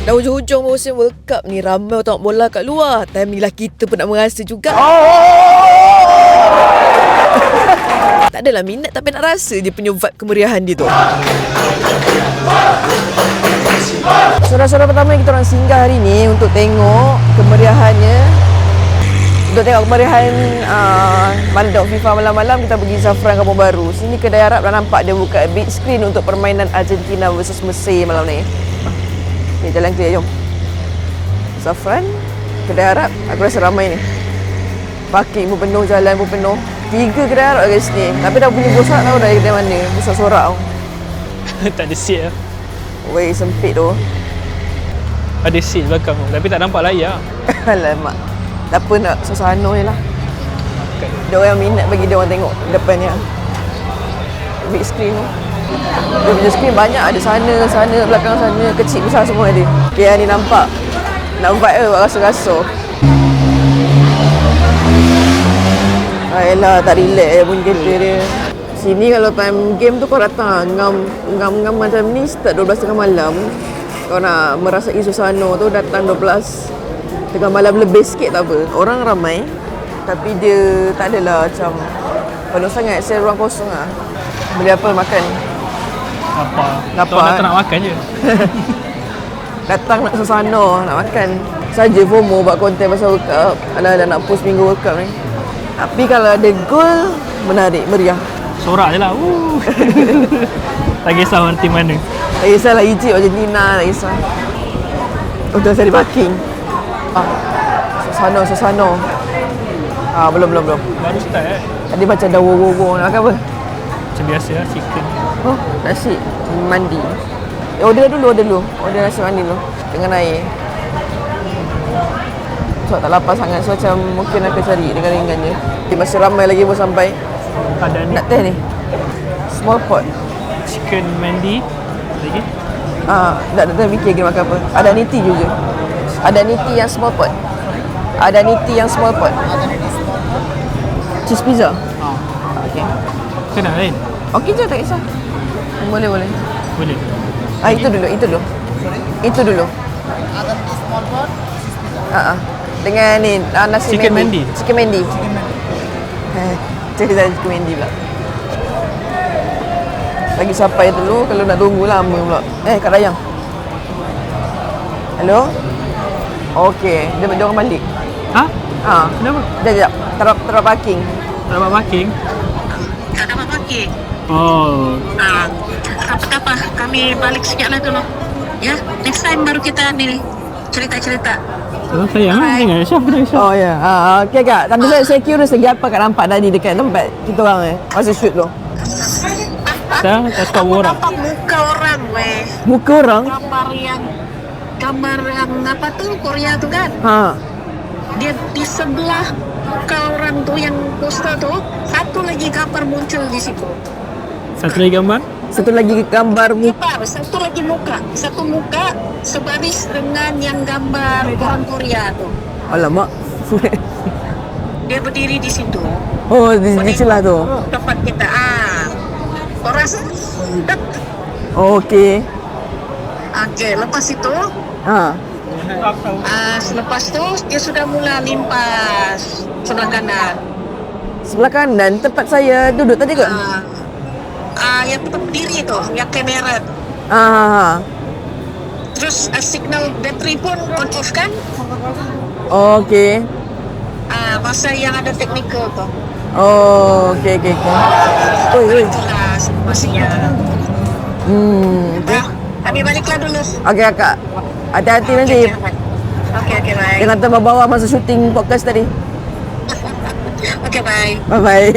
Dah hujung-hujung musim World Cup ni, ramai orang tengok bola kat luar. Time ni lah kita pun nak merasa juga. Tak adalah minat tapi nak rasa je punya vibe kemeriahan dia tu. Saudara-saudara pertama yang kita orang singgah hari ni untuk tengok kemeriahannya. Untuk tengok kemeriahan mana tengok FIFA malam-malam, kita pergi Zafran Kampung Baru. Sini kedai Arab dah nampak dia buka big screen untuk permainan Argentina versus Mesir malam ni. Okay, jalan clear, jom. Zafran, kedai Arab, aku rasa ramai ni. Parking pun penuh, jalan pun penuh. 3 kedai Arab kat sini. Tapi dah bunyi bosak tau dari kedai mana. Bosak-sorak tau. Tak ada seat lah. Weh, sempit tu. Ada seat belakang tu, tapi tak nampak layar. Alamak. Tak apa, nak suasana je lah. Dia orang yang minat bagi dia orang tengok depannya. Big screen tu. Dia punya screen banyak, ada sana, belakang sana, kecil besar semua ada. Okay, yang ni nampak. Nampak ke buat rasa-rasa. Ayolah, tak relax bunyi kereta dia. Sini kalau time game tu kau datang ngam macam ni start 12.30 malam. Kau nak merasai suasana tu datang 12 tengah malam lebih sikit tak apa. Orang ramai tapi dia tak adalah macam penuh sangat, saya ruang kosong lah. Beli apa makan? Lapar. Tak nak makan je. Datang nak suasana, nak makan. Saja FOMO buat konten pasal World Cup. Alah nak post minggu World Cup ni. Tapi kalau ada gol, menarik, meriah. Sorak je lah. Tak kisah orang tim mana. Tak kisahlah Egypt, Argentina, tak kisah. Untuk cari parking. Suasana. Belum. Baru start Tadi macam dah wow. Nak makan apa? Macam biasa lah, chicken. Oh, nasi mandi. Order dulu. Order nasi mandi dulu. Dengan air. Sebab tak lapar sangat. So macam mungkin akan cari ringan-ringan je. Masih ramai lagi pun sampai. Ada ni. Nak teh ni? Small pot. Chicken mandi. Lagi? Tak fikir lagi makan apa. Ada niti juga. Ada niti yang small pot. Cheese pizza? Okey. Kena lain? Okey je, tak kisah. Boleh. Boleh. Itu dulu. Itu dulu. Ada small pot, Dengan ni nasi Chicken mandi. Chicken mandi. Cari chicken mandi pula. Bagi sampai dulu, kalau nak tunggu lama pula. Kak Dayang. Hello? Okey, dia orang balik. Kenapa? Sekejap. Terap parking. Tak dapat parking? tak dapat parking. Oh. Tak apa, kami balik sekejap lah dulu. Ya, next time baru kita ni cerita-cerita. Oh, sayang lah. Jangan Syaf. Oh ya. Okey Kak. Tapi saya curious lagi apa Kak nampak tadi dekat tempat kita orang masa shoot tu. Saya tak suka orang. Nampak muka orang weh. Muka orang? Gambar yang apa tuh Korea tuh kan? Dia di sebelah muka orang tuh yang poster tuh, satu lagi gambar muncul di situ. Satu lagi gambar? Satu lagi gambar muka. Satu lagi muka. Satu muka sebaris dengan yang gambar orang Korea tuh. Alamak. Dia berdiri di situ. Oh, di celah tu. Tempat kita. Orang Oh, okey. Okey, lepas itu selepas tu dia sudah mula limpas sebelah kanan. Sebelah kanan tempat saya duduk tadi ke? Yang tetap berdiri tu, yang kamera. Terus signal bateri pun on off kan? Oh, okey. Masa yang ada teknikal tu. Oh, okey. Oi. Itulah situasinya. Kami baliklah dulu. Okey Kak. Hati-hati nanti. Okey, bye. Jangan terbawa masa syuting podcast tadi. Okey, bye. Bye.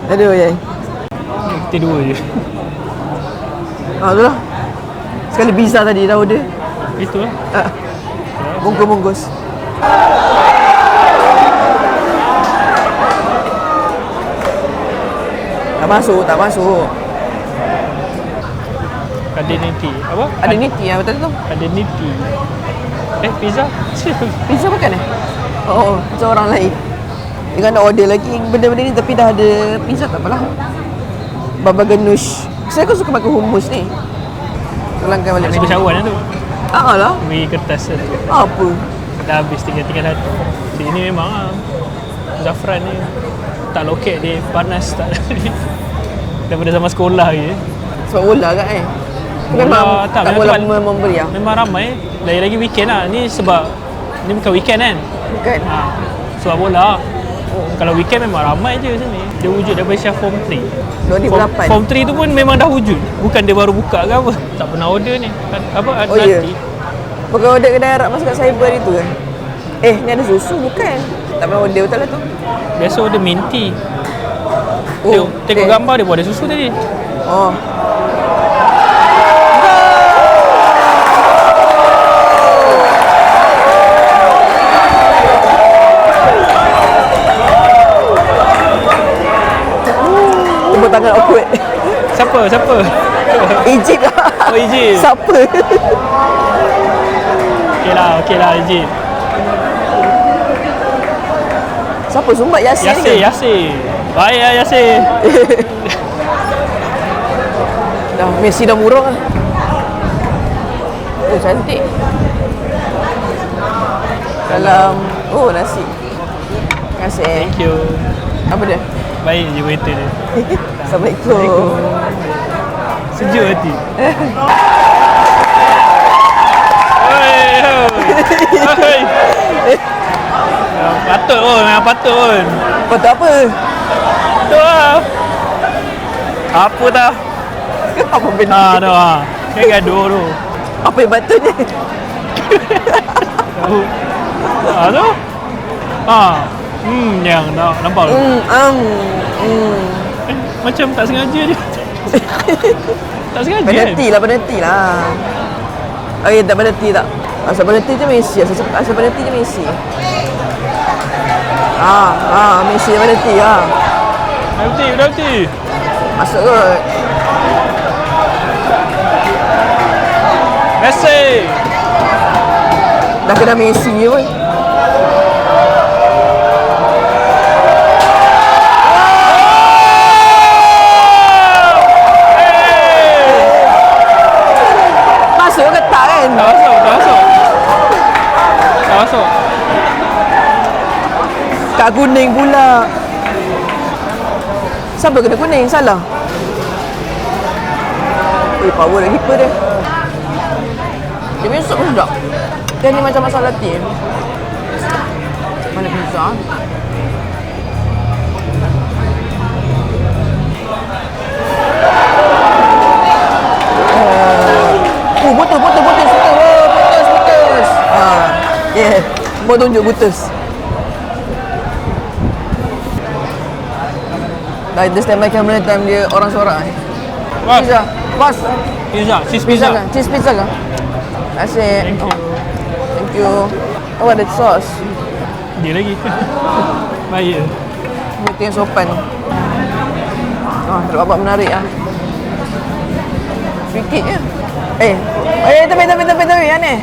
Aduh, yai. Kita dua je. Tu lah. Sekali pizza tadi dah order. Itu lah. Bungkus. Tak masuk. Ada niti. Apa? Ada niti yang betul tu. Ada niti. Pizza? Pizza bukan Oh, macam orang lain. Dia nak order lagi benda-benda ni tapi dah ada pizza tak apalah. Baba ganoush. Saya suka makan hummus ni. Pulangkan balik Masih menu. bercawan lah tu. Lah. Beri kertas tu. Apa? Dah habis tinggal satu. Ini memang lah. Zafran ni tak loket dia panas tak. Daripada zaman sekolah lagi. Sebab bola kan Bola, Memang tak tak, bola memang memberi lah. Memang ramai. Lagi-lagi weekend lah. Ni sebab ni bukan weekend kan. Bukan. Sebab bola. Kalau weekend memang ramai je sini. Dia wujud daripada Syah Form 3. 2008. Form 3 tu pun memang dah wujud. Bukan dia baru buka ke apa. Tak pernah order ni. Apa? Oh ya. Nanti. Bukan order kedai Arab masuk kat cyber itu kan? Ni ada susu bukan? Tak pernah order betul lah tu. Biasa order minty. Oh, Tengok gambar dia pun ada susu tadi. Oh. Tepuk tangan awkward. Siapa? Egypt lah. Oh, Egypt. Siapa? Okey lah Egypt. Siapa sumbat Yasin ni ke? Yasir. Baik lah Yasir. Dah Messi dah murung lah. Oh cantik. Dalam nasi. Terima kasih. Thank you. Apa dia? Baik je waiter dia. Assalamualaikum. Sejuk hati. Oi. Patut pun. Patut apa? Tu lah. Apa dah? Apa benda? Tu lah. Kan gaduh tu. Apa yang patutnya? Tu. Yang nampak tu. Macam tak sengaja je. Tak sengaja kan? Penalti lah. Oh ya, tak penalti tak? Asal penalti je Messi. Asal penalti je Messi. Messi penalti lah. Penalti. Masuk kot. Messi. Dah kena Messi je pun. Masuk ke tak kan? Tak masuk. Kad kuning pula. Siapa kena kuning? Salah. Power dah keeper dia. Dia punya sup pun sedap. Dia ni macam masala latin. Mana pizza? Putus. Yeah. Mau tunjuk putus. Dah dia stand by camera time dia orang sorak ni. Bos. Pizza. Bos. Cheese Pizza pizza. kan? Cheese pizza kan? Terima kasih. Thank you. Oh, ada sos. Dia lagi. Baik. Itu yang sopan. Terdapat menarik lah. Sikit je. Tapi. Yang ni.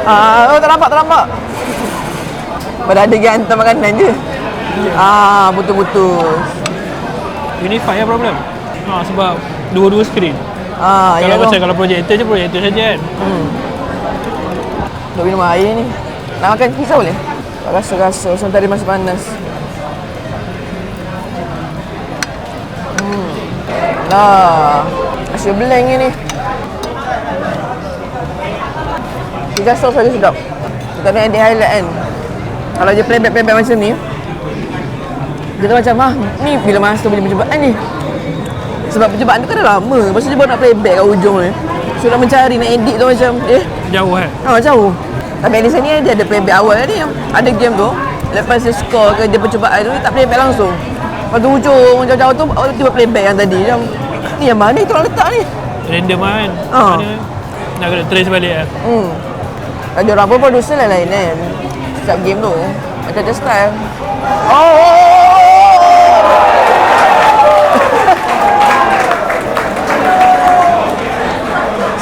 Tak nampak. Pada ada yang hantar makanan je. Putus-putus. Unify ya problem. Sebab dua-dua skrin. Ya Kalau projektor saja kan. Duk minum air ni. Nak makan pizza boleh? Rasa-rasa macam tadi masih panas. Asyik blank ni. Pizza sauce lagi sedap. Kita nak edit highlight kan. Kalau dia playback macam ni, dia tu macam ni bila masa punya percubaan ni. Sebab percubaan tu kan dah lama. Lepas tu dia baru nak playback kat ujung ni. So nak mencari, nak edit tu macam Jauh kan? jauh. Tapi di sini dia ada playback awal tadi. Ada game tu, lepas dia score ke dia percubaan tu, dia tak playback langsung. Lepas tu ujung jauh-jauh tu tiba playback yang tadi. Macam ni yang mana tu orang letak ni? Random kan? Nak kena trace balik lah. Ada orang pun producer lain kan. Setiap game tu macam style.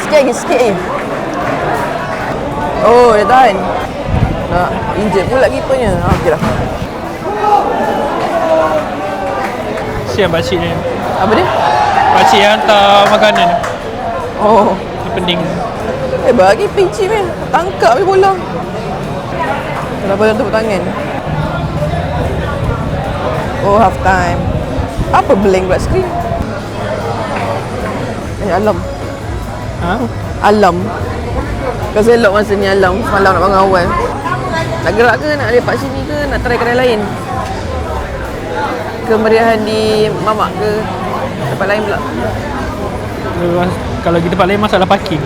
Sikit lagi. Dia tahan. Nak injet pula keepernya. Okey dah. Siap pakcik ni. Apa dia? Pakcik yang hantar makanan. Oh. Yang penting. Bagi pinci man. Tangkap je bola. Kenapa dia tepuk tangan? Oh, half time. Apa blank pula skrin? Alam. Ha? Alam. Kau selok masa ni alam. Semalam nak bangun awal. Nak gerak ke? Nak lepak sini ke? Nak try kedai lain? Kemeriahan di Mamak ke? Tempat lain pula? Kalau kita tempat lain masalah parking.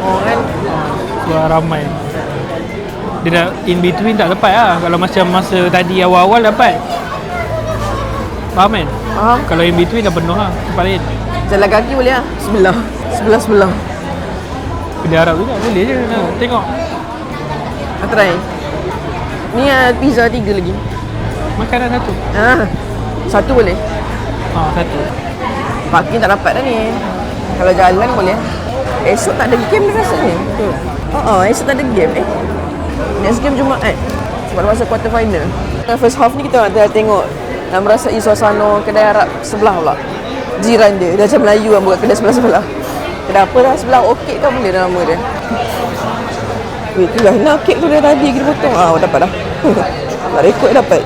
Oh kan? Sebab ramai. Dia dah in between tak dapat lah. Kalau macam masa tadi awal-awal dapat. Faham kan? Faham. Kalau in between dah penuh lah tempat lain. Jalan kaki boleh lah. Sebelah. Kedai Arab juga boleh je nak tengok. Nak try? Ni pizza 3 lagi. Makanan satu. Satu boleh? Satu. Parking tak dapat dah ni. Kalau jalan boleh. Esok tak ada game dah rasa ni. Esok tak ada game. Next game Jumaat. Sebab dah masuk quarter final. First half ni kita nak tengok. Nak merasai suasana kedai Arab sebelah pula. Jiran dia. Dia macam Melayu kan buka kedai sebelah-sebelah. Kedai apa dah sebelah Orchid kan boleh dah nama dia. Weh tu lah. Nak kek tu dia tadi kita potong. Dapat dah. Tak rekod dapat.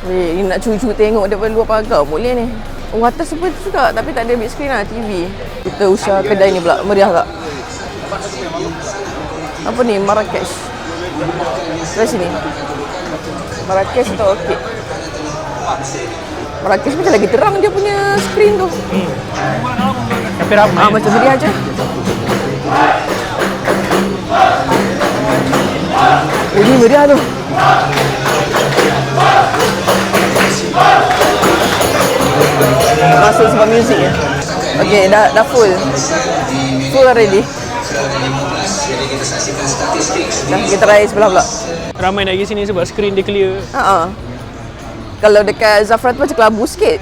Weh, nak cucu tengok daripada luar pagar boleh ni. Oh, atas seperti juga tapi tak ada big screen lah, TV. Kita usaha kedai ni pula, meriah tak? Apa ni? Marrakesh. Dari sini. Marrakesh atau Orchid? Marrakesh macam lagi terang dia punya screen tu. Tapi ramai. Macam meriah je. Ini meriah tu. Masuk sebab muzik ya. Okey, dah full. Full already. Dah kita try sebelah pula. Ramai nak pergi sini sebab skrin dia clear. Kalau dekat Zafran tu macam kelabu sikit.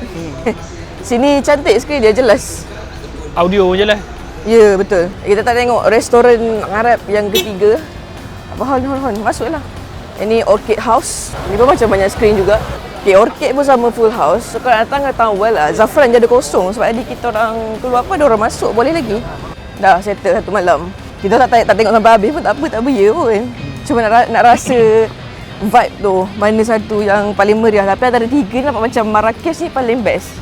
Sini cantik skrin dia jelas. Audio je lah. Ya, betul. Kita tak tengok restoran Arab yang ketiga. Apa hal. Masuklah. Ini Orchid House. Ni pun macam banyak skrin juga. Okay, Orchid pun sama full house. So kalau datang tahu well lah. Zafran je ada kosong sebab adik kita orang keluar apa ada orang masuk boleh lagi. Dah settle satu malam. Kita tak tengok sampai habis pun tak apa, tak beria pun. Cuma nak rasa vibe tu mana satu yang paling meriah. Tapi antara tiga ni nampak macam Marrakesh ni paling best.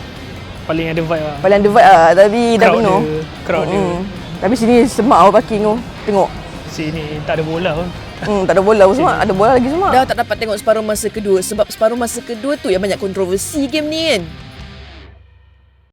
Paling ada vibe lah. Paling ada vibe lah. Tapi dah penuh. Crowd dia. Tapi sini semak parking tu. Tengok. Sini tak ada bola pun. Tak ada bola pun semua. Ada bola lagi semua. Dah tak dapat tengok separuh masa kedua sebab separuh masa kedua tu yang banyak kontroversi game ni kan.